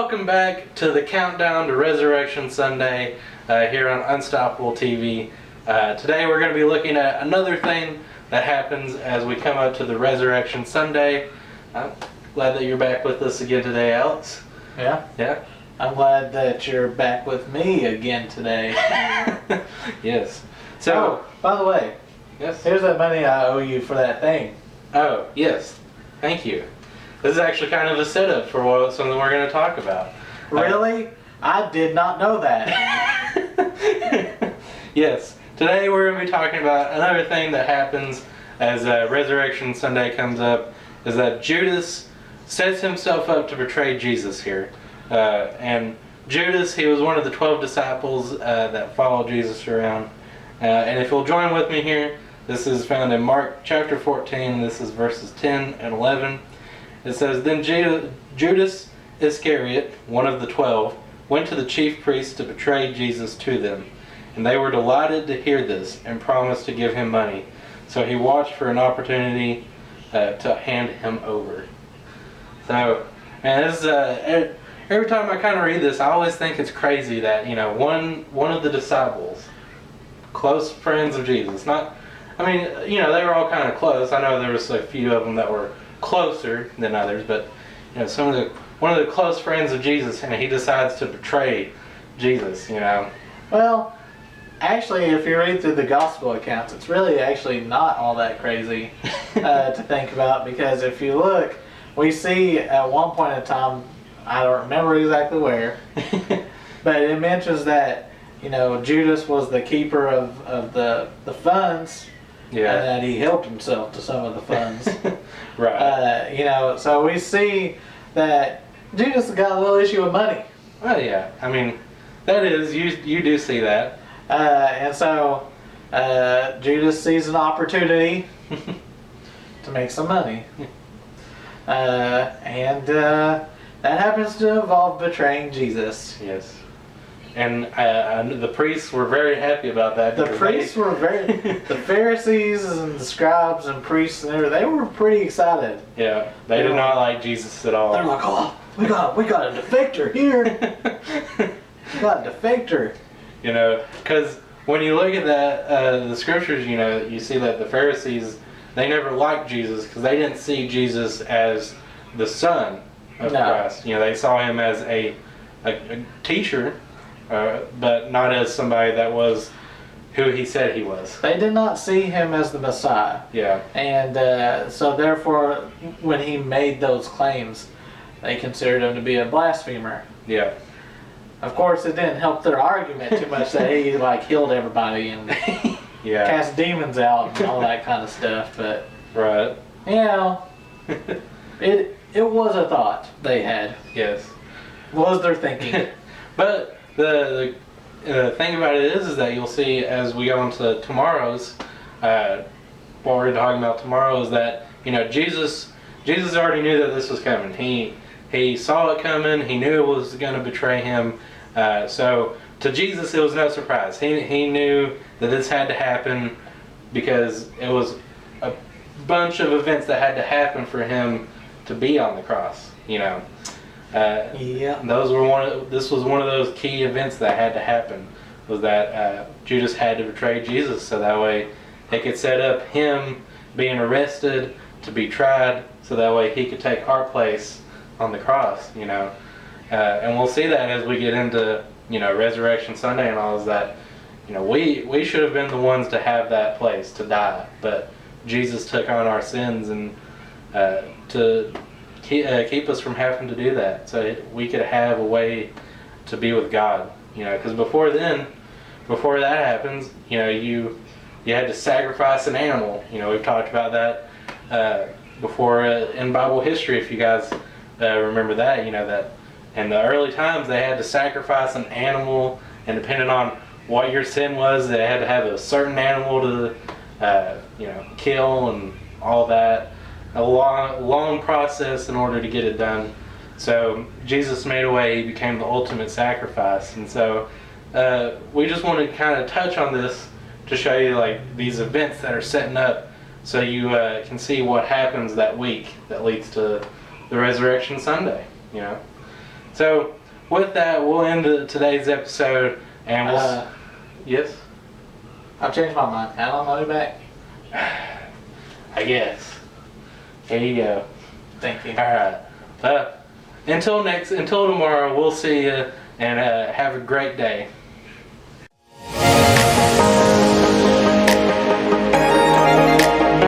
welcome back to the countdown to Resurrection Sunday here on Unstoppable TV. Today we're going to be looking at another thing that happens as we come up to the Resurrection Sunday. I'm glad that you're back with us again today, Alex. Yeah? Yeah? I'm glad that you're back with me again today. Yes. So, by the way, yes. here's that money I owe you for that thing. Oh, yes. Thank you. This is actually kind of a setup for something we're going to talk about. Really? I did not know that. Yes. Today we're going to be talking about another thing that happens as Resurrection Sunday comes up, is that Judas sets himself up to betray Jesus here. And Judas, he was one of the 12 disciples that followed Jesus around. And if you'll join with me here, this is found in Mark chapter 14. This is verses 10 and 11. It says, Then Judas Iscariot, one of the 12, went to the chief priests to betray Jesus to them. And they were delighted to hear this and promised to give him money. So he watched for an opportunity to hand him over. So, and this every time I kind of read this, I always think it's crazy that, one of the disciples, close friends of Jesus, they were all kind of close. I know there was a few of them that were closer than others, but one of the close friends of Jesus, and he decides to betray Jesus. Well, actually, if you read through the gospel accounts, it's really actually not all that crazy to think about, because if you look, we see at one point in time, I don't remember exactly where, but it mentions that Judas was the keeper of the funds. Yeah. And that he helped himself to some of the funds. Right. So we see that Judas got a little issue with money. Oh yeah. That is, you do see that. And so Judas sees an opportunity to make some money. And that happens to involve betraying Jesus. Yes. And the priests were very happy about that. The priests were the Pharisees and the scribes and priests and everything, they were pretty excited. Yeah, they did not like Jesus at all. They're like, oh, we got a defector here. We got a defector. Because when you look at that, the scriptures, you see that the Pharisees, they never liked Jesus because they didn't see Jesus as the Son of Christ. They saw him as a teacher. But not as somebody that was who he said he was. They did not see him as the Messiah. Yeah. And so therefore, when he made those claims, they considered him to be a blasphemer. Yeah. Of course, it didn't help their argument too much that he healed everybody and cast demons out and all that kind of stuff. But right. It was a thought they had. Yes. Was their thinking. But the thing about it is that you'll see as we go into tomorrow's, what we're talking about tomorrow is that, Jesus already knew that this was coming. He saw it coming. He knew it was going to betray him. So to Jesus, it was no surprise. He knew that this had to happen because it was a bunch of events that had to happen for him to be on the cross, This was one of those key events that had to happen, was that Judas had to betray Jesus, so that way they could set up him being arrested to be tried, so that way he could take our place on the cross, and we'll see that as we get into Resurrection Sunday and all, is that we should have been the ones to have that place to die, but Jesus took on our sins and to keep us from having to do that, so we could have a way to be with God. Because before that happens, you had to sacrifice an animal. We've talked about that before in Bible history. If you guys remember that, that in the early times they had to sacrifice an animal, and depending on what your sin was, they had to have a certain animal to kill and all that. A long process in order to get it done. So Jesus made a way. He became the ultimate sacrifice. And so we just want to kind of touch on this to show you these events that are setting up, so you can see what happens that week that leads to the Resurrection Sunday. So with that, we'll end today's episode, and we'll. Yes. I've changed my mind. Can I have my money back? I guess. Here you go. Thank you. All right. Until tomorrow, we'll see you, and have a great day.